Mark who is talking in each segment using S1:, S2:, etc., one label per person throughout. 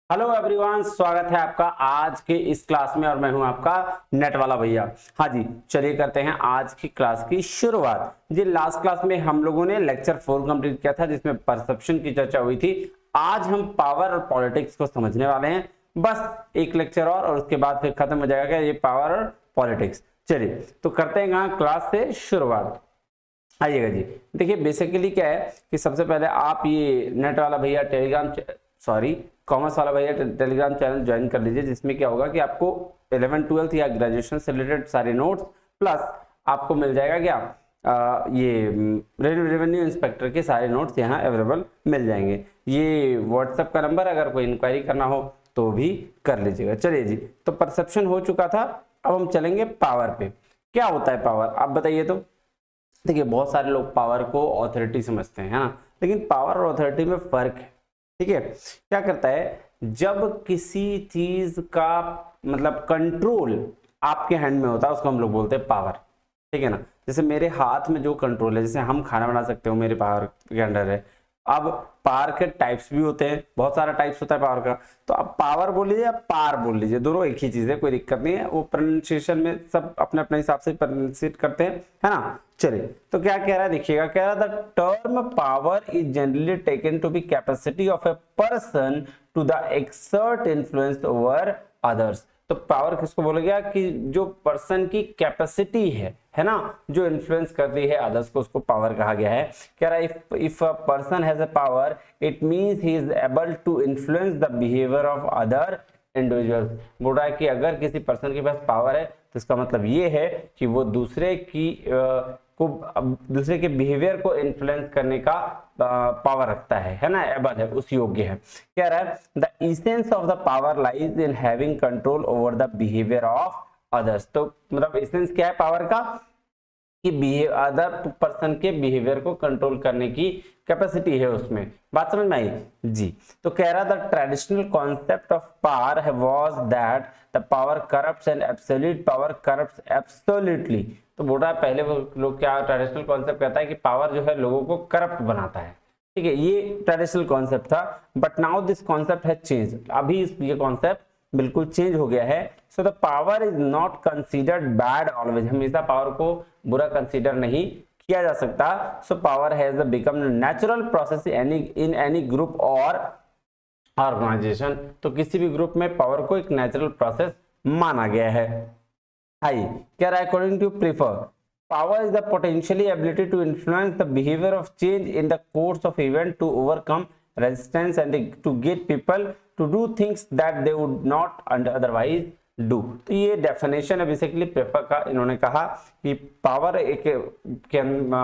S1: Hello everyone, स्वागत है आपका आज के इस क्लास में और मैं हूं आपका नेट वाला भैया। हाँ जी, चलिए करते हैं आज की क्लास की शुरुआत। जी, लास्ट क्लास में हम लोगों ने लेक्चर 4 कंप्लीट किया था जिसमें परसेप्शन की चर्चा हुई थी। आज हम पावर और पॉलिटिक्स को समझने वाले हैं। बस एक लेक्चर और उसके बाद फिर खत्म हो जाएगा ये पावर और पॉलिटिक्स। चलिए तो करते हैं क्लास से शुरुआत। आइएगा जी। देखिए बेसिकली क्या है कि सबसे पहले आप ये नेट वाला भैया कॉमर्स वाला भैया टेलीग्राम चैनल ज्वाइन कर लीजिए, जिसमें क्या होगा कि आपको 11 12 या ग्रेजुएशन से रिलेटेड सारे नोट्स प्लस आपको मिल जाएगा क्या ये रेवेन्यू इंस्पेक्टर के सारे नोट्स यहाँ अवेलेबल मिल जाएंगे। ये व्हाट्सएप का नंबर, अगर कोई इंक्वायरी करना हो तो भी कर लीजिएगा। चलिए जी, तो परसेप्शन हो चुका था, अब हम चलेंगे पावर पे। क्या होता है पावर, आप बताइए तो। देखिए बहुत सारे लोग पावर को अथॉरिटी समझते हैं, है ना, लेकिन पावर और अथॉरिटी में फर्क है। ठीक है, क्या करता है, जब किसी चीज का मतलब कंट्रोल आपके हैंड में होता है उसको हम लोग बोलते हैं पावर। ठीक है ना, जैसे मेरे हाथ में जो कंट्रोल है, जैसे हम खाना बना सकते हो मेरे पावर के अंडर है। अब पावर के टाइप्स भी होते हैं, बहुत सारा टाइप्स होता है पावर का। तो अब पावर बोल लीजिए या पार बोल लीजिए, दोनों एक ही चीज है, कोई दिक्कत नहीं है। वो प्रोनाउंसिएशन में सब अपने अपने हिसाब से प्रोनाउंसिएट करते हैं, है ना। चलिए तो क्या कह रहा है, देखिएगा, कह रहा the term power is generally taken to be capacity of a person to the exert influence over others. तो पावर किसको बोला गया कि जो पर्सन की कैपेसिटी है ना, जो इन्फ्लुएंस करती है अदर्स को, उसको पावर कहा गया है। कह रहा है if a person has a power it means he is able to influence the behaviour of other individuals. बोल रहा है कि अगर किसी पर्सन के पास पावर है तो इसका मतलब ये है कि वो दूसरे के बिहेवियर को इन्फ्लुएंस करने का पावर रखता है ना, एबल है, उस योग्य है। कह रहा है the essence of the power lies in having control over the behaviour of others. तो मतलब एसेंस क्या है पावर का कि अदर पर्सन के बिहेवियर को कंट्रोल करने की कैपेसिटी है उसमें। बात समझ में आई जी। तो कह रहा the traditional concept of power was that the power corrupts and absolute power corrupts absolutely. तो बोल रहा है पहले वो लोग क्या ट्रेडिशनल कॉन्सेप्ट कहता है कि पावर जो है लोगों को करप्ट बनाता है। ठीक है, ये ट्रेडिशनल कॉन्सेप्ट था, but now this concept has change. अभी ये कॉन्सेप्ट बिल्कुल चेंज हो गया है। So the power is not considered bad always, हमेशा पावर को बुरा कंसीडर नहीं किया जा सकता। So power has become natural process in any group और ऑर्गेनाइजेशन। तो किसी भी ग्रुप में पावर को एक नेचुरल प्रोसेस माना गया है। आई क्या रहा है, according to prefer power is the potentially ability to influence the behaviour of change in the course of event to overcome resistance and to get people to do things that they would not otherwise do. तो ये definition है basically prefer का। इन्होंने कहा कि power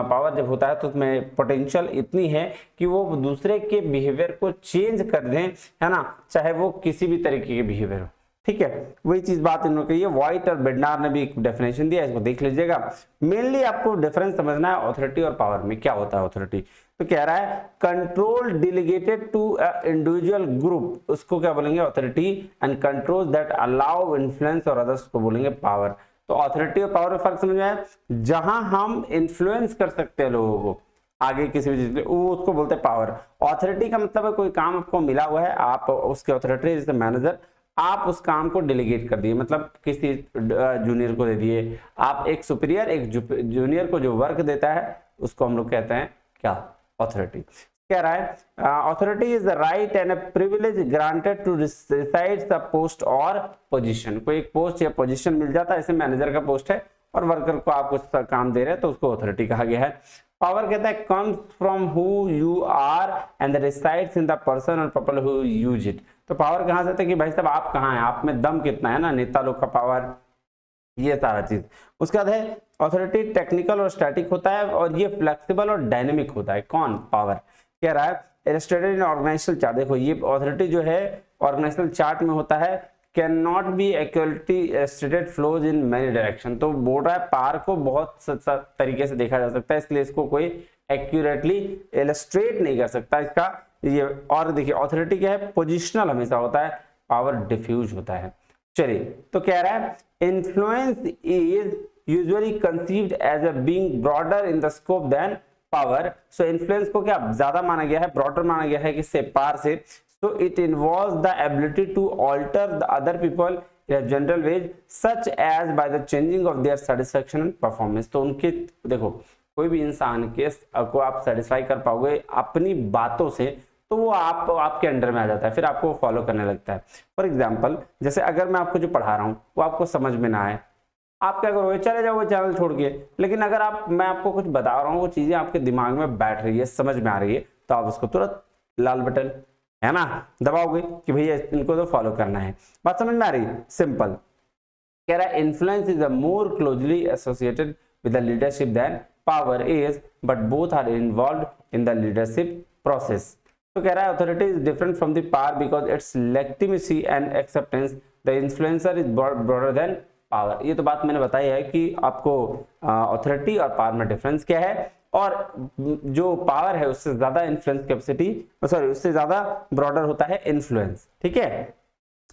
S1: power जब होता है तो उसमें पोटेंशियल इतनी है कि वो दूसरे के बिहेवियर को चेंज कर दें, है ना, चाहे वो किसी भी तरीके के बिहेवियर हो। ठीक है, वही चीज बात इन्होंने कही है। व्हाइट और बेडनार ने भी एक डेफिनेशन दिया, इसको देख लीजिएगा। मेनली आपको डिफरेंस समझना है अथॉरिटी और पावर में। क्या होता है अथॉरिटी, तो कह रहा है कंट्रोल डिलीगेटेड टू इंडिविजुअल ग्रुप, उसको क्या बोलेंगे authority, and control that allow influence और अदर्स को बोलेंगे पावर। तो अथॉरिटी और पावर में फर्क समझ में आया। जहां हम इन्फ्लुएंस कर सकते हैं लोगों को आगे किसी भी चीज में, वो उसको बोलते हैं पावर। अथॉरिटी का मतलब है कोई काम आपको मिला हुआ है, आप उसके अथॉरिटी जैसे मैनेजर, आप उस काम को डेलीगेट कर दिए, मतलब किसी जूनियर को दे दिए। आप एक सुपीरियर एक जूनियर को जो वर्क देता है उसको हम लोग कहते हैं क्या, अथॉरिटी। कह रहा है authority is the right and a privilege granted to reside the post और पोजीशन। कोई एक पोस्ट या पोजीशन मिल जाता है, जैसे मैनेजर का पोस्ट है और वर्कर को आप कुछ काम दे रहे हैं तो उसको अथॉरिटी कहा गया है। पावर कहता है comes from who you are and resides in the person और पीपल हु यूज इट। तो पावर कहां से आता है कि भाई साहब आप कहां हैं, आप में दम कितना है ना, नेता लोग का पावर, ये सारा चीज। उसके बाद है अथॉरिटी टेक्निकल और स्टैटिक होता है और ये फ्लेक्सिबल और डायनेमिक होता है। कौन, पावर। कह रहा है इलस्ट्रेटेड इन ऑर्गेनाइजेशनल चार्ट, देखो ये अथॉरिटी जो है ऑर्गेनाइजेशनल चार्ट में होता है, can not B accurately stated flows in many direction. तो बोल रहा है पावर को बहुत तरीके से देखा जा सकता है, इसलिए इसको कोई एक्यूरेटली इलस्ट्रेट नहीं कर सकता इसका ये। और देखिए अथॉरिटी क्या है, पोजिशनल हमेशा होता है, पावर डिफ्यूज होता है। चलिए तो कह रहा है influence is usually conceived as a being broader in the scope than power. So influence को क्या ज्यादा माना गया है, ब्रॉडर माना गया है, किससे, पावर से। so it involves the ability to alter the other people in a general ways such as by the changing of their satisfaction and performance। तो उनके देखो कोई भी इंसान के को आप सेटिस्फाई कर पाओगे अपनी बातों से तो वो आपके अंडर में आ जाता है, फिर आपको फॉलो करने लगता है। फॉर एग्जाम्पल जैसे अगर मैं आपको जो पढ़ा रहा हूँ वो आपको समझ में ना आए, आप क्या करोगे, चले जाओगे चैनल छोड़ के। लेकिन अगर मैं आपको कुछ बता रहा हूँ, वो चीजें आपके दिमाग में बैठ रही है, समझ में आ रही है, तो आप उसको तुरंत लाल बटन है ना दबाओगे कि भैया इनको तो फॉलो करना है। बात समझ में आ रही है? सिंपल कह रहा है influence is a more closely associated with the leadership than power is, but both are involved in the leadership process. तो कह रहा है authority is different from the power because its legitimacy and acceptance, the influencer is broader than power. ये तो बात मैंने बताई है कि आपको ऑथोरिटी और पावर में डिफरेंस क्या है, और जो पावर है उससे ज्यादा इन्फ्लुएंस कैपेसिटी, सॉरी उससे ज्यादा ब्रॉडर होता है इन्फ्लुएंस। ठीक है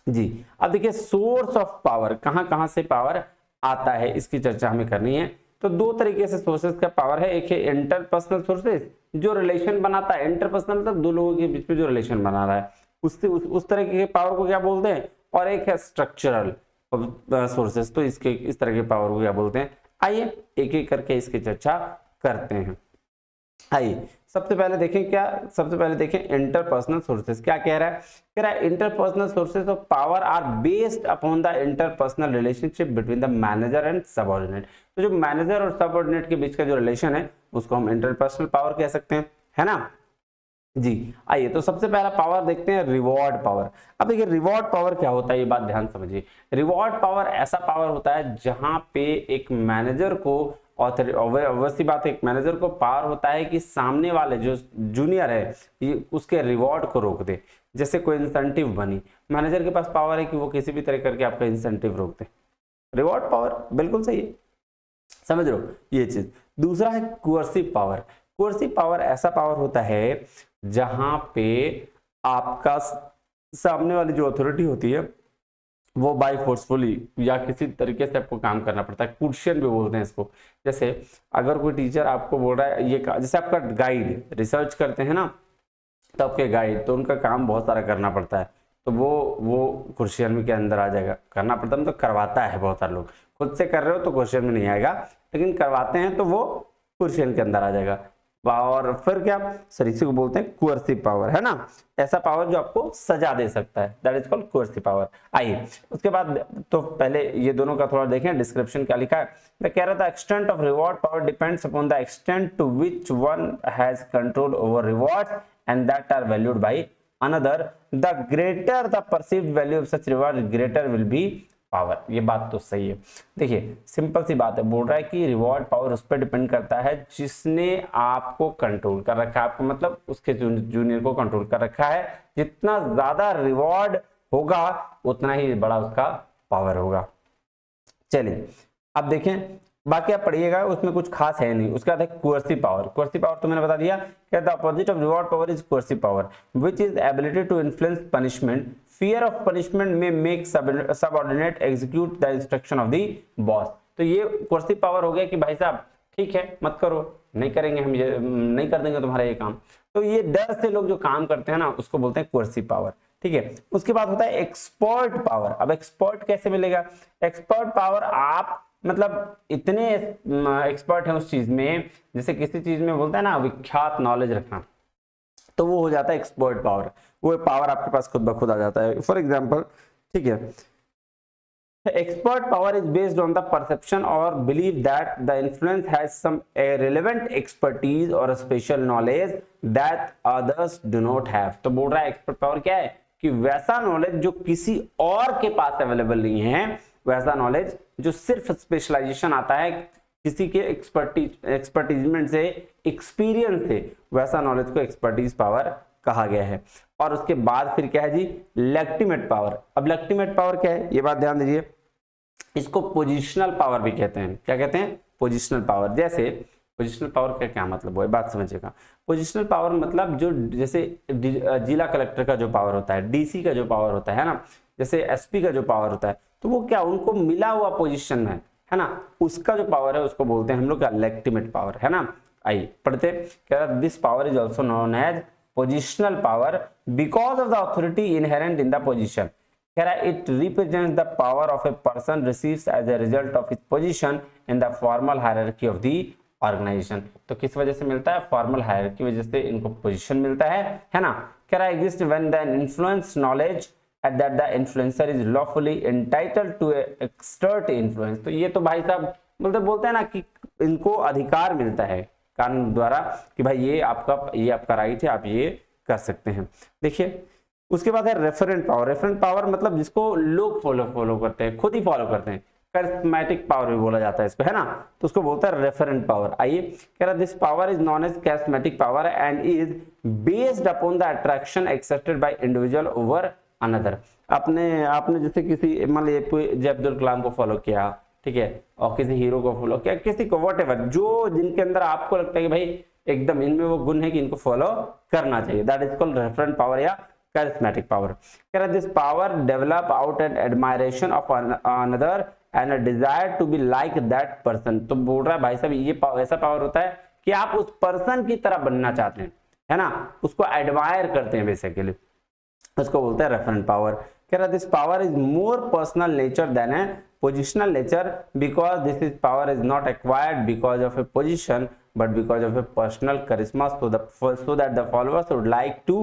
S1: जी। अब देखिए सोर्स ऑफ पावर, कहां से पावर आता है, इसकी चर्चा हमें करनी है। तो दो तरीके से सोर्सेस का पावर है, एक है इंटरपर्सनल सोर्सेस जो रिलेशन बनाता है, इंटरपर्सनल मतलब दो लोगों के बीच में जो रिलेशन बना रहा है उससे उस तरह के पावर को क्या बोलते हैं, और एक है स्ट्रक्चरल सोर्सेस, तो इसके इस तरह के पावर को क्या बोलते हैं। आइए एक एक करके इसकी चर्चा करते हैं। आइए सबसे पहले देखें इंटरपर्सनल सोर्सेस क्या कह रहा है। कह रहा है interpersonal sources of power are based upon the interpersonal relationship between the manager and subordinate. तो जो मैनेजर और सबऑर्डिनेट के बीच का जो रिलेशन है उसको हम इंटरपर्सनल पावर कह सकते हैं, है ना जी। आइए तो सबसे पहला पावर देखते हैं रिवॉर्ड पावर। अब देखिए रिवॉर्ड पावर क्या होता है, ये बात ध्यान समझिए। रिवॉर्ड पावर ऐसा पावर होता है जहां पे एक मैनेजर को, ऑब्वियसली बात है, एक मैनेजर को पावर होता है कि सामने वाले जो जूनियर है ये उसके रिवॉर्ड को रोक दे। जैसे कोई इंसेंटिव बनी, मैनेजर के पास पावर है कि वो किसी भी तरह करके आपका इंसेंटिव रोक दे। रिवॉर्ड पावर बिल्कुल सही है, समझ लो ये चीज। दूसरा है कोर्सिव पावर। कोर्सिव पावर ऐसा पावर होता है जहां पे आपका सामने वाली जो अथॉरिटी होती है वो बाय फोर्सफुली या किसी तरीके से आपको काम करना पड़ता है, कुर्शन भी बोलते हैं इसको। जैसे अगर कोई टीचर आपको बोल रहा है ये, जैसे आपका गाइड रिसर्च करते हैं ना, तो आपके गाइड तो उनका काम बहुत सारा करना पड़ता है, तो वो क्वेश्चन में के अंदर आ जाएगा, करना पड़ता है मतलब करवाता है। बहुत सारे लोग खुद से कर रहे हो तो क्वेश्चन में नहीं आएगा, लेकिन करवाते हैं तो वो क्वेश्चन के अंदर आ जाएगा। और फिर क्या, सर इसी को बोलते हैं कोर्सिव पावर, है ना, ऐसा पावर जो आपको सजा दे सकता है, that is called coercive power. आइए उसके बाद तो पहले ये दोनों का थोड़ा देखें डिस्क्रिप्शन क्या लिखा है। मैं कह रहा था extent of reward power depends upon the extent to which one has control over rewards and that are valued by another, the greater the perceived value of such reward greater will be power. ये बात तो सही है। देखिए simple सी बात है, बोल रहा है कि रिवॉर्ड पावर उस पर डिपेंड करता है जिसने आपको कंट्रोल कर रखा है, आपको मतलब उसके जूनियर को कंट्रोल कर रखा है। जितना ज्यादा रिवॉर्ड होगा उतना ही बड़ा उसका पावर होगा। चलिए अब देखें, बाकी आप पढ़िएगा, उसमें कुछ खास है नहीं। उसके बाद है कोर्सिव पावर। कोर्सिव पावर तो मैंने बता दिया कि the opposite of reward power is coercive power which is ability to influence punishment. Fear of punishment may make subordinate execute the instruction of the boss। तो ये कोर्सिव पावर हो गया कि भाई साहब ठीक है मत करो, नहीं करेंगे हम, ये नहीं कर देंगे तुम्हारा ये काम। तो ये डर से लोग जो काम करते हैं ना उसको बोलते हैं कोर्सिव पावर। ठीक है, उसके बाद होता है एक्सपर्ट पावर। अब एक्सपर्ट कैसे मिलेगा? एक्सपर्ट पावर आप मतलब इतने एक्सपर्ट हैं उस चीज में, जैसे किसी चीज में बोलते हैं ना विख्यात नॉलेज रखना, तो वो हो जाता है एक्सपर्ट पावर। वो पावर आपके पास खुद ब खुद आ जाता है। फॉर एग्जांपल ठीक है, expert power is based on the perception और believe that the influence has some relevant expertise और special knowledge that others do not have. तो बोल रहा है एक्सपर्ट पावर क्या है कि वैसा नॉलेज जो किसी और के पास अवेलेबल नहीं है, वैसा नॉलेज जो सिर्फ स्पेशलाइजेशन आता है किसी के एक्सपर्टीजमेंट से, एक्सपीरियंस से, वैसा नॉलेज को एक्सपर्टीज पावर कहा गया है। और उसके बाद फिर क्या है जी, लेजिटिमेट पावर। अब लेजिटिमेट पावर क्या है ये बात ध्यान दीजिए, इसको पोजिशनल पावर भी कहते हैं। क्या कहते हैं? Positional power. जैसे पोजिशनल पावर का क्या मतलब है बात समझिएगा। पोजिशनल पावर मतलब जो जैसे जिला कलेक्टर का जो पावर होता है, डीसी का जो पावर होता है ना, जैसे एसपी का जो पावर होता है, तो वो क्या उनको मिला हुआ पोजिशन में है ना, उसका जो पावर है उसको बोलते हैं हम लोग का लेजिटिमेट पावर, है ना। आइए पढ़ते, क्या this power is also known as positional power because of the authority inherent in the position. कह रहा है it represents the power of a person receives as a result of his position in the formal hierarchy of the organization. तो किस वजह से मिलता है? Formal hierarchy की वजह से इनको पोजीशन मिलता है ना। कह रहा है exist when the influence knowledge that the influencer is lawfully entitled to exert influence। तो ये तो भाई साहब बोलते हैं ना कि इनको अधिकार मिलता है कानून द्वारा कि भाई ये आपका राइट है, आप ये कर सकते हैं। देखिए उसके बाद है रेफरेंट पावर। रेफरेंट पावर मतलब जिसको लोग फॉलो करते हैं, खुद ही फॉलो करते हैं, कैरिस्मेटिक पावर भी बोला जाता है इसको, है ना। तो उसको बोलता है रेफरेंट पावर। आइए कह रहा this power is known as charismatic power and is based upon the attraction accepted by individual over another. आपने जैसे किसी मान लीजिए अब्दुल कलाम को फॉलो किया, ठीक है, और किसी हीरो को फॉलो किया, किसी को व्हाटएवर, जो जिनके अंदर आपको लगता है कि भाई एकदम इनमें वो गुण है कि इनको फॉलो करना चाहिए, that is called referent power या charismatic power। कह रहा this power develop out an admiration of another and a desire to be like that person. तो बोल रहा है भाई साहब ये ऐसा पावर होता है कि आप उस पर्सन की तरह बनना चाहते हैं, है ना, उसको एडमायर करते हैं बेसिकली, उसको बोलते हैं रेफरेंट पावर। कह रहा this power is more personal nature than a positional nature because this is power is not acquired because of a position but because of a personal charisma so that the followers would like to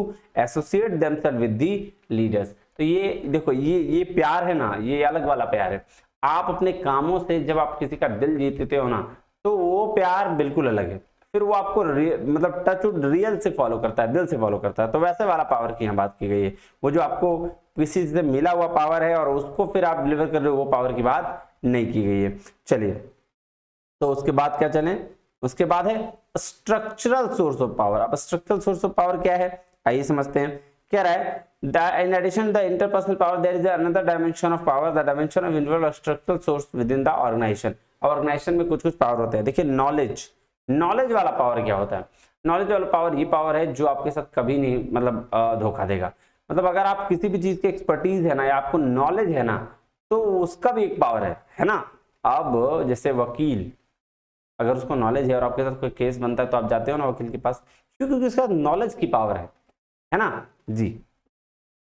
S1: associate themselves with the leaders। तो ये देखो ये प्यार है ना, ये अलग वाला प्यार है। आप अपने कामों से जब आप किसी का दिल जीतते हो ना, तो वो प्यार बिल्कुल अलग है, फिर वो आपको मतलब टच रियल से फॉलो करता है, दिल से फॉलो करता है। तो वैसे वाला पावर की यहाँ बात की गई है, वो जो आपको किसी से मिला हुआ पावर है और उसको फिर आप डिलीवर कर रहे हो, वो पावर की बात नहीं की गई है। चलिए तो उसके बाद क्या चलें, उसके बाद है स्ट्रक्चरल सोर्स ऑफ पावर। अब स्ट्रक्चरल सोर्स ऑफ पावर क्या है, आइए समझते हैं। कह रहा है in addition the interpersonal power there is another dimension of power, the dimension of individual structural source within the organization। Organization में कुछ पावर होते हैं। देखिए नॉलेज वाला पावर क्या होता है? नॉलेज वाला पावर ये पावर है जो आपके साथ कभी नहीं मतलब धोखा देगा। मतलब अगर आप किसी भी चीज की एक्सपर्टीज है ना या आपको नॉलेज है ना, तो उसका भी एक पावर है ना। अब जैसे वकील, अगर उसको नॉलेज है और आपके साथ कोई केस बनता है तो आप जाते हो ना वकील के पास, क्योंकि उसके साथ नॉलेज की पावर है ना जी।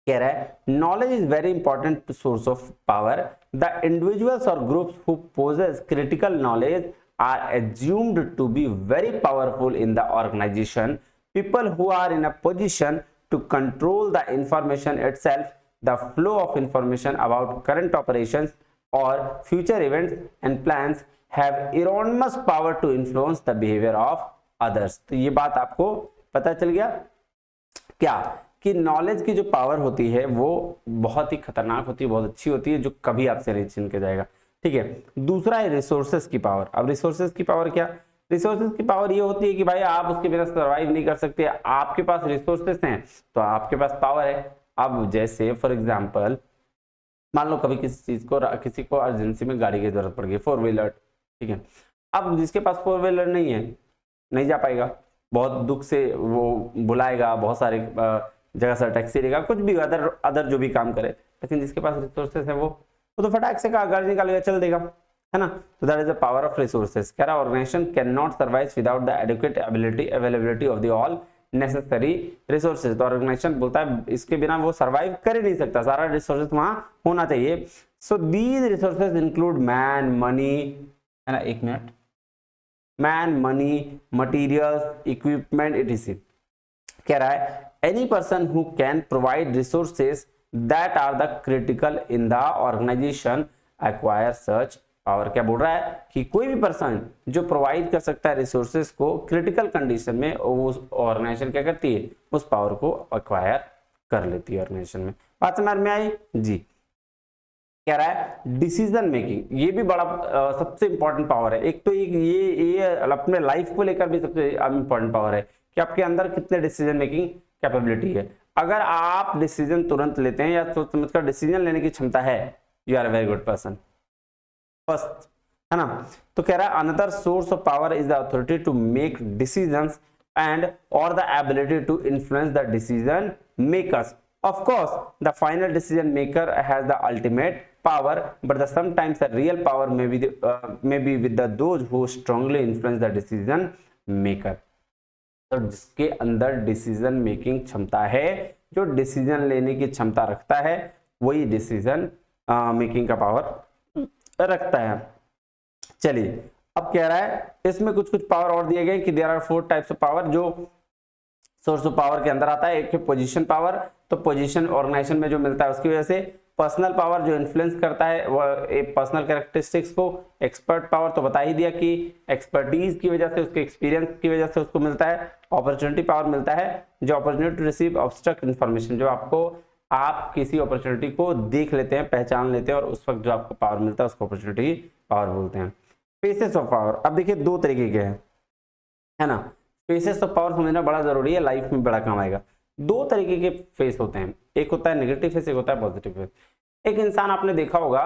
S1: कह रहा है knowledge is very important source of power. The individuals और groups who possess critical knowledge are assumed to be very powerful in the organisation. People who are in a position to control the information itself, the flow of information about current operations और future events and plans have enormous power to influence the behavior of others। तो ये बात आपको पता चल गया क्या कि नॉलेज की जो पावर होती है वो बहुत ही खतरनाक होती है, बहुत अच्छी होती है, जो कभी आपसे नहीं छीन के जाएगा। ठीक है, दूसरा है रिसोर्सेज की पावर। अब रिसोर्सेज की पावर क्या? रिसोर्सेज की पावर ये होती है कि भाई आप उसके बिना सर्वाइव नहीं कर सकते, आपके पास रिसोर्सेज हैं तो आपके पास पावर है। अब जैसे फॉर एग्जाम्पल मान लो कभी किसी को अर्जेंसी में गाड़ी की जरूरत पड़ गई, 4 व्हीलर, ठीक है। अब जिसके पास 4 व्हीलर नहीं है, नहीं जा पाएगा, बहुत दुख से वो बुलाएगा, बहुत सारे जगह से टैक्सी लेगा, कुछ भी अदर जो भी काम करे, लेकिन जिसके पास रिसोर्सेस है वो तो फटाक से गाड़ी निकालेगा, चल देगा, है ना। तो that is the power of resources. कह रहा organization can not survive without the adequate availability of the all necessary resources. तो ऑर्गेनाइजेशन बोलता है इसके बिना वो सर्वाइव कर ही नहीं सकता, सारा रिसोर्सेज वहां होना चाहिए। So these resources include man, money, है ना, एक मिनट, man, money, materials, equipment etc। कह रहा है any person who can provide resources that are the critical in the organization acquire such power. क्या बोल रहा है कि कोई भी पर्सन जो प्रोवाइड कर सकता है रिसोर्सेज को क्रिटिकल कंडीशन में, उस ऑर्गेनाइजेशन क्या करती है, उस पावर को एक्वायर कर लेती है ऑर्गेनाइजेशन में। बात समझ में आई जी। कह रहा है डिसीजन मेकिंग, ये भी बड़ा सबसे इंपॉर्टेंट पावर है। एक तो ये अपने लाइफ को लेकर भी सबसे इंपॉर्टेंट पावर है कि आपके अंदर कितने डिसीजन मेकिंग कैपेबिलिटी है। अगर आप डिसीजन तुरंत लेते हैं या सोच समझकर डिसीजन लेने की क्षमता है, you are a very good person first, है ना। तो कह रहा है another source of power is the authority to make decisions and और the ability to influence the decision makers. Of course, the final decision maker has the ultimate power, but sometimes the real power may be with those who strongly influence the decision maker। तो जिसके अंदर decision making क्षमता है, जो decision लेने की क्षमता रखता है, वही डिसीजन मेकिंग का पावर रखता है। चलिए अब कह रहा है इसमें कुछ कुछ पावर और दिए गए कि there are 4 types of power जो सोर्स ऑफ पावर के अंदर आता है। एक है पोजीशन पावर, तो पोजीशन ऑर्गेनाइजेशन में जो मिलता है उसकी वजह से। पर्सनल पावर जो इन्फ्लुएंस करता है वो पर्सनल कैरेक्टरिस्टिक्स को। एक्सपर्ट पावर तो बता ही दिया कि एक्सपर्टीज की वजह से, उसके एक्सपीरियंस की वजह से उसको मिलता है। अपॉर्चुनिटी पावर मिलता है जो opportunity to receive obstruct information, जो आपको आप किसी अपॉर्चुनिटी को देख लेते हैं, पहचान लेते हैं और उस वक्त जो आपको पावर मिलता है उसको अपॉर्चुनिटी पावर बोलते हैं। फेसेस ऑफ पावर, अब देखिए 2 तरीके के हैं, है ना। फेसेस ऑफ पावर समझना बड़ा जरूरी है, लाइफ में बड़ा काम आएगा। 2 तरीके के फेस होते हैं, एक होता है नेगेटिव फेस, एक होता है पॉजिटिव फेस। एक इंसान आपने देखा होगा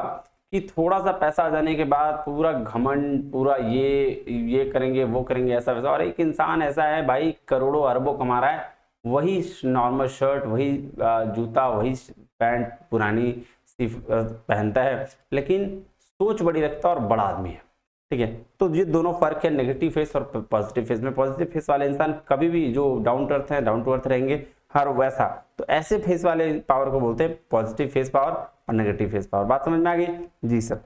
S1: कि थोड़ा सा पैसा आ जाने के बाद पूरा घमंड, पूरा ये करेंगे वो करेंगे ऐसा वैसा, और एक इंसान ऐसा है भाई करोड़ों अरबों कमा रहा है, वही नॉर्मल शर्ट, वही जूता, वही पैंट पुरानी सी पहनता है, लेकिन सोच बड़ी रखता है और बड़ा आदमी है, ठीक है। तो ये दोनों फर्क है नेगेटिव फेस और पॉजिटिव फेस में। पॉजिटिव फेस वाले इंसान कभी भी जो डाउन टू अर्थ है, डाउन टू अर्थ रहेंगे हर वैसा, तो ऐसे फेस वाले पावर को बोलते हैं पॉजिटिव फेस पावर और नेगेटिव फेस पावर। बात समझ में आ गई जी सर,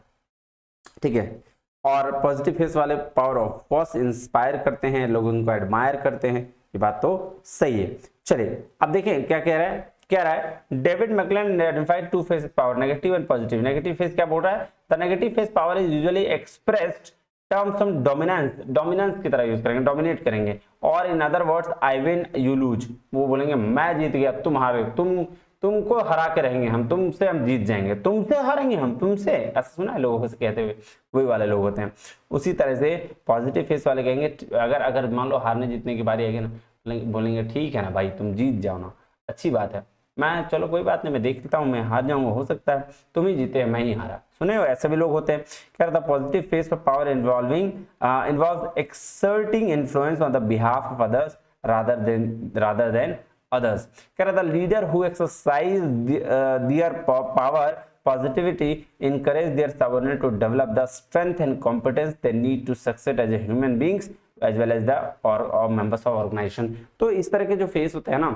S1: ठीक है। और पॉजिटिव फेस वाले पावर ऑफ कोर्स इंस्पायर करते हैं, लोग उनको एडमायर करते हैं, ये बात तो सही है। चलिए अब देखें क्या कह रहा है David McClelland identified 2 face power, negative and positive. Negative face क्या बोल रहा है, the negative face power is usually expressed terms of dominance की तरह यूज करेंगे, डोमिनेट करेंगे। और in other words I win you lose, वो बोलेंगे मैं जीत गया तुम हारे, तुमको हरा के रहेंगे हम, तुमसे हम जीत जाएंगे, तुमसे हारेंगे हम तुमसे, ऐसा सुना है लोगों से कहते हुए, वही वाले लोग होते हैं। उसी तरह से पॉजिटिव फेस वाले कहेंगे अगर मान लो हारने जीतने की बारी आएगी ना, बोलेंगे ठीक है ना भाई तुम जीत जाओ ना, अच्छी बात है, मैं चलो कोई बात नहीं, मैं देख लेता हूँ, मैं हार जाऊंगा, हो सकता है तुम ही जीते मैं ही हारा। सुने हो ऐसे भी लोग होते हैं। क्या रहता है positive face of power involves exerting influence on the behalf of others rather than others। क्या रहता है leader who exercise their power positivity encourage their subordinate to develop the strength and competence they need to succeed as a human beings as well as the or members of organization। तो इस तरह के जो face होते हैं ना,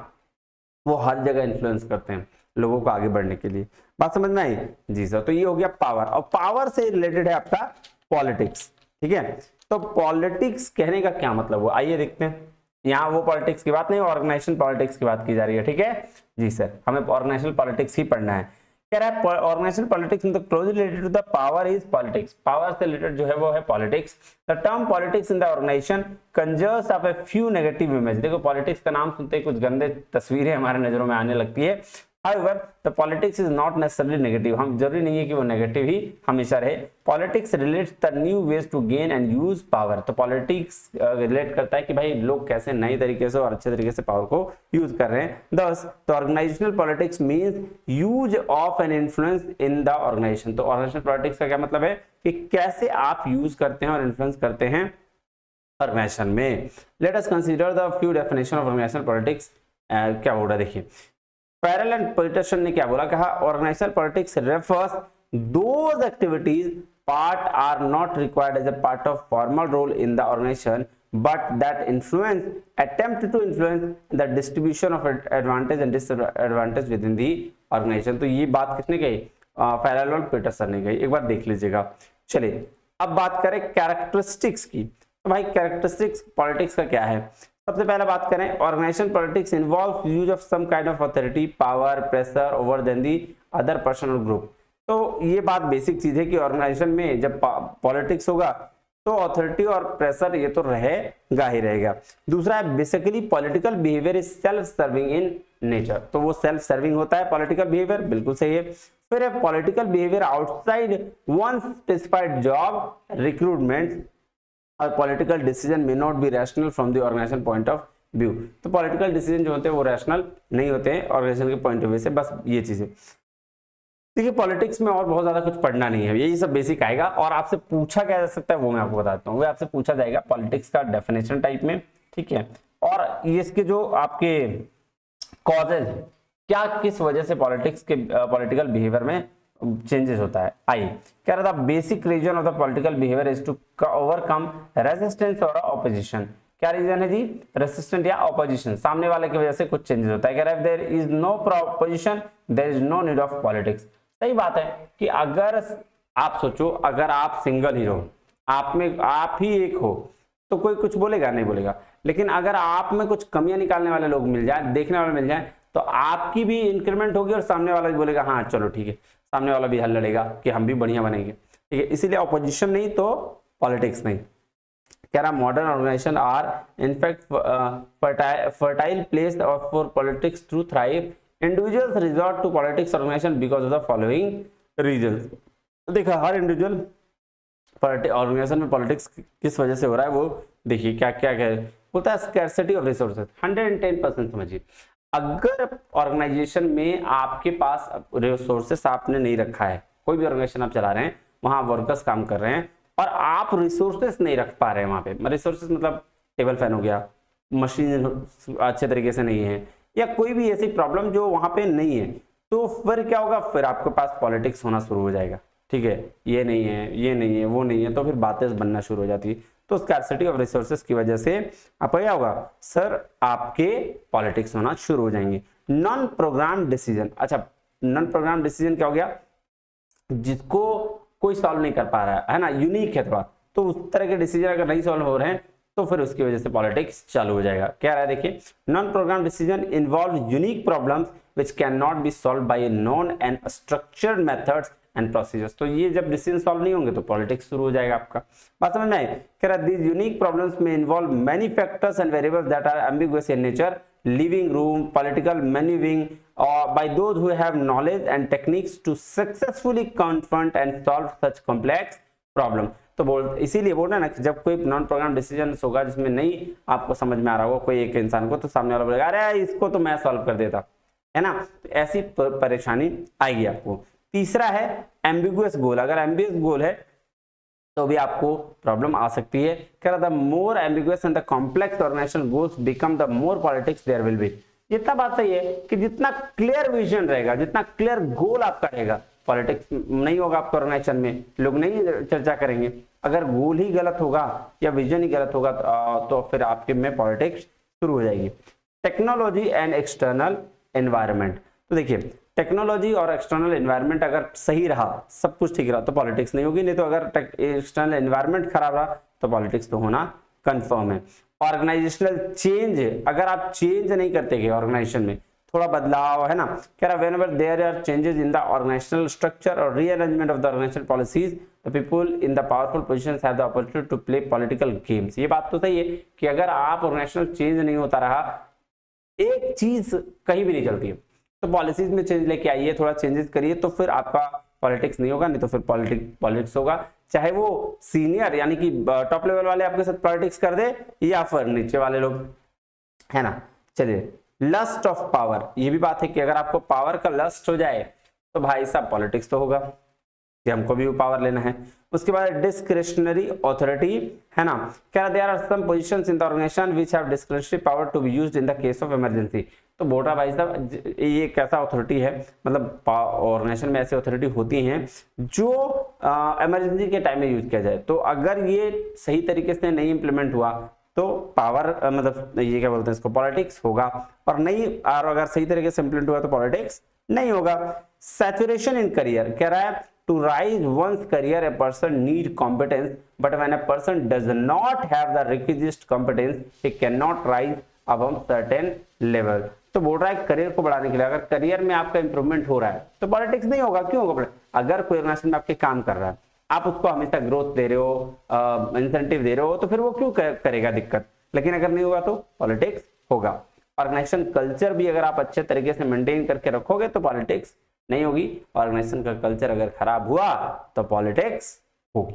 S1: वो हर जगह इन्फ्लुएंस करते हैं लोगों को आगे बढ़ने के लिए। बात समझ में आई जी सर। तो ये हो गया पावर, और पावर से रिलेटेड है आपका पॉलिटिक्स, ठीक है। तो पॉलिटिक्स कहने का क्या मतलब हुआ, आइए देखते हैं। यहाँ वो पॉलिटिक्स की बात नहीं, ऑर्गेनाइजेशन पॉलिटिक्स की बात की जा रही है, ठीक है जी सर। हमें ऑर्गेनाइजेशन पॉलिटिक्स ही पढ़ना है। कह रहा है organisation politics in the closely related to the power is politics, power से रिलेटेड जो है वो है politics. The term politics in the organisation conjures of a few negative image. देखो पॉलिटिक्स का नाम सुनते ही कुछ गंदे तस्वीरें हमारे नजरों में आने लगती है। However, the politics is not necessarily negative। हम जरूरी नहीं है कि वो नेगेटिव ही हमेशा रहे। Politics relates the new ways to gain and use power। तो पॉलिटिक्स रिलेट करता है कि भाई लोग कैसे नई तरीके से और अच्छे तरीके से पावर को यूज कर रहे हैं। Thus, the organizational politics means use of an influence in the organization। तो organizational politics का क्या मतलब है कि कैसे आप यूज करते हैं और इन्फ्लुएंस करते हैं ऑर्गेनाइजेशन में। Let us consider the few definition of organizational politics। क्या बोल रहा है देखिए, पैरेलल एंड पीटरसन ने क्या बोला, कहा organizational politics refers those activities part are not required as a part of formal role in the organization but that influence attempt to influence the distribution of advantage and disadvantage within the organization. तो ये बात किसने कही, parallel और Peterson ने कही, एक बार देख लीजिएगा। चलिए अब बात करें कैरेक्टरिस्टिक्स की। तो भाई कैरेक्टरिस्टिक्स पॉलिटिक्स का क्या है, सबसे पहले बात करें organization politics involve use of some kind of authority power pressure over then the other person और ग्रुप। तो ये बात बेसिक चीज है कि ऑर्गेनाइजेशन में जब पॉलिटिक्स होगा तो अथॉरिटी और प्रेशर ये तो रहेगा ही रहेगा। दूसरा है basically political behaviour is self serving in nature. तो वो सेल्फ सर्विंग होता है पॉलिटिकल बिहेवियर, बिल्कुल सही है। फिर है political behaviour outside one specified job recruitment और political decision may not be rational from the organisation point of view. तो पॉलिटिकल डिसीजन जो होते हैं वो रैशनल नहीं होते हैं ऑर्गेनाइजेशन के पॉइंट ऑफ व्यू से, बस ये चीजें। देखिए पॉलिटिक्स में और बहुत ज्यादा कुछ पढ़ना नहीं है, यही सब बेसिक आएगा। और आपसे पूछा क्या जा सकता है वो मैं आपको बताता हूँ, वो आपसे पूछा जाएगा पॉलिटिक्स का डेफिनेशन टाइप में, ठीक है। और ये इसके जो आपके कॉजेज, क्या किस वजह से पॉलिटिक्स के पॉलिटिकल बिहेवियर में चेंजेस होता है। आई क्या रहता है basic reason of the political behaviour is to overcome resistance और ऑपोजिशन। क्या रीजन है जी, रेसिस्टेंट या ऑपोजिशन, सामने वाले की वजह से कुछ चेंजेस होता है। कह रहा है there is no opposition there is no need of politics. सही बात है कि अगर आप सोचो, अगर आप सिंगल ही रहो, आप में आप ही एक हो, तो कोई कुछ बोलेगा नहीं बोलेगा, लेकिन अगर आप में कुछ कमियां निकालने वाले लोग मिल जाए, देखने वाले मिल जाए, तो आपकी भी इंक्रीमेंट होगी और सामने वाला भी बोलेगा हाँ चलो ठीक है, सामने वाला भी हल लड़ेगा कि हम भी बढ़िया बनेंगे, ठीक है। इसीलिए ऑपोजिशन नहीं तो पॉलिटिक्स नहीं। कह रहा modern organization are in fact fertile place for politics to thrive, individuals resort to politics organization because of the following reasons. देखा हर इंडिविजुअल ऑर्गेनाइजेशन में पॉलिटिक्स किस वजह से हो रहा है, वो देखिए क्या क्या क्या बोलता है, स्कैर्सिटी ऑफ रिसोर्सेज 110%। समझिए, अगर ऑर्गेनाइजेशन में आपके पास रिसोर्सेस आपने नहीं रखा है, कोई भी ऑर्गेनाइजेशन आप चला रहे हैं, वहां वर्कर्स काम कर रहे हैं और आप रिसोर्सेस नहीं रख पा रहे हैं वहां पे, रिसोर्सेस मतलब टेबल फैन हो गया, मशीन अच्छे तरीके से नहीं है, या कोई भी ऐसी प्रॉब्लम जो वहां पे नहीं है, तो फिर क्या होगा, फिर आपके पास पॉलिटिक्स होना शुरू हो जाएगा, ठीक है। ये नहीं है, ये नहीं है, वो नहीं है, तो फिर बातें बनना शुरू हो जाती है। तो स्कैर्सिटी ऑफ रिसोर्सेज की वजह से आपका क्या होगा सर, आपके पॉलिटिक्स होना शुरू हो जाएंगे। नॉन प्रोग्राम डिसीजन, अच्छा नॉन प्रोग्राम डिसीजन क्या हो गया, जिसको कोई सॉल्व नहीं कर पा रहा है ना, यूनिक है थोड़ा, तो उस तरह के डिसीजन अगर नहीं सॉल्व हो रहे हैं तो फिर उसकी वजह से पॉलिटिक्स चालू हो जाएगा। क्या रहा है देखिए, non program decision involve unique problems which can not be solve by non and structured methods and procedures. तो ये जब डिसीजन सॉल्व नहीं होंगे तो पॉलिटिक्स शुरू हो जाएगा आपका। बात समझ में आई? कह रहा दीज यूनिक प्रॉब्लम्स में involve many factors and variables that are ambiguous in nature, living room, political maneuvering, or by those who have knowledge and techniques to successfully confront and solve such complex problem। तो इसीलिए बोल रहे हैं ना कि जब कोई नॉन प्रोग्राम डिसीजन होगा जिसमें नहीं आपको समझ में आ रहा होगा कोई एक इंसान को, तो सामने वाला बोलेगा अरे इसको तो मैं सॉल्व कर देता, है ना, तो ऐसी परेशानी आएगी आपको। तीसरा है एम्बिगुअस गोल, अगर एम्बिगुअस गोल है तो भी आपको प्रॉब्लम आ सकती है। कह रहा था more ambiguous and the complex organisation goals become the more politics there will be. इतना बात सही है कि जितना क्लियर विजन रहेगा, जितना क्लियर गोल आपका रहेगा, पॉलिटिक्स नहीं होगा आपके ऑर्गेनाइजेशन में, लोग नहीं चर्चा करेंगे। अगर गोल ही गलत होगा या विजन ही गलत होगा तो फिर आपके में पॉलिटिक्स शुरू हो जाएगी। टेक्नोलॉजी एंड एक्सटर्नल एनवायरनमेंट, तो देखिए टेक्नोलॉजी और एक्सटर्नल एनवायरनमेंट अगर सही रहा, सब कुछ ठीक रहा तो पॉलिटिक्स नहीं होगी, नहीं तो अगर एक्सटर्नल एनवायरनमेंट खराब रहा तो पॉलिटिक्स तो होना कंफर्म है। ऑर्गेनाइजेशनल चेंज, अगर आप चेंज नहीं करते गए ऑर्गेनाइजेशन में, थोड़ा बदलाव, है ना, कह रहा whenever there are changes in the organisational structure और rearrangement of the organisational policies, the people in the powerful positions have the opportunity to play political games. ये बात तो सही है कि अगर आप ऑर्गेनाइजेशनल चेंज नहीं होता रहा, एक चीज कहीं भी नहीं चलती है, तो पॉलिसीज में चेंज लेके आइए, थोड़ा चेंजेस करिए, तो फिर आपका पॉलिटिक्स नहीं होगा, नहीं तो फिर पॉलिटिक्स होगा। चाहे वो सीनियर यानी कि टॉप लेवल वाले आपके साथ पॉलिटिक्स कर दे या फिर नीचे वाले लोग, है ना। चलिए लस्ट ऑफ पावर, ये भी बात है कि अगर आपको पावर का लस्ट हो जाए तो भाई साहब पॉलिटिक्स तो होगा कि हमको भी पावर लेना है। उसके बाद डिस्क्रिशनरी अथॉरिटी, है ना, क्या there are some positions in the organization which have discretionary power to be used in the case of emergency. तो बोल रहा भाई साहब ये कैसा अथॉरिटी है, मतलब ऑर्गेनाइजेशन में ऐसी अथॉरिटी होती हैं जो इमरजेंसी के टाइम में यूज किया जाए, तो अगर ये सही तरीके से नहीं इंप्लीमेंट हुआ तो पावर मतलब ये क्या बोलते हैं इसको, पॉलिटिक्स होगा, और नहीं, और अगर सही तरीके से इंप्लीमेंट हुआ तो पॉलिटिक्स नहीं होगा। सैचुरेशन इन करियर, कह रहा है to rise one's career a person need competence, but when a person does not have the requisite competence he cannot rise above certain level। तो बोल रहा है करियर को बढ़ाने के लिए, अगर करियर में आपका इंप्रूवमेंट हो रहा है तो पॉलिटिक्स नहीं होगा। क्यों होगा? अगर कोई ऑर्गेनाइजेशन में आपके काम कर रहा है, आप उसको हमेशा ग्रोथ दे रहे हो, इंसेंटिव दे रहे हो, तो फिर वो क्यों करेगा दिक्कत, लेकिन अगर नहीं होगा तो पॉलिटिक्स होगा। ऑर्गेनाइजेशन कल्चर भी अगर आप अच्छे तरीके से मेंटेन करके रखोगे तो पॉलिटिक्स नहीं होगी। ऑर्गेनाइजेशन का कल्चर अगर खराब हुआ तो पॉलिटिक्स होगी।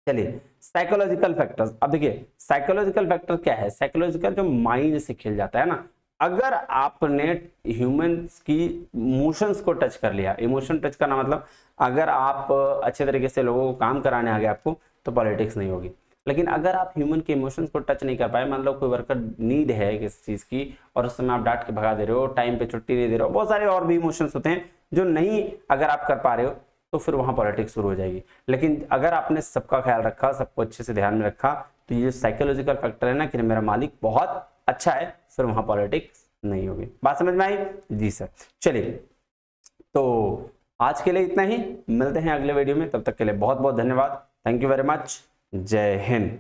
S1: चलिए साइकोलॉजिकल फैक्टर्स, अब देखिए साइकोलॉजिकल फैक्टर क्या है, साइकोलॉजिकल जो माइंड से खेल जाता है ना, अगर आपने ह्यूमंस की इमोशंस को टच कर लिया, इमोशन टच करना मतलब अगर आप अच्छे तरीके से लोगों को काम कराने आ गए आपको, तो पॉलिटिक्स नहीं होगी। लेकिन अगर आप ह्यूमन के इमोशंस को टच नहीं कर पाए, मान लो कोई वर्कर नीड है किसी चीज की और उस समय आप डांट के भगा दे रहे हो, टाइम पे छुट्टी नहीं दे रहे हो, बहुत सारे और भी इमोशंस होते हैं जो नहीं अगर आप कर पा रहे हो तो फिर वहां पॉलिटिक्स शुरू हो जाएगी। लेकिन अगर आपने सबका ख्याल रखा, सबको अच्छे से ध्यान में रखा, तो ये साइकोलॉजिकल फैक्टर है ना कि मेरा मालिक बहुत अच्छा है, फिर वहां पॉलिटिक्स नहीं होगी। बात समझ में आई? जी सर। चलिए, तो आज के लिए इतना ही, मिलते हैं अगले वीडियो में, तब तक के लिए बहुत बहुत धन्यवाद। Thank you very much. जय हिंद।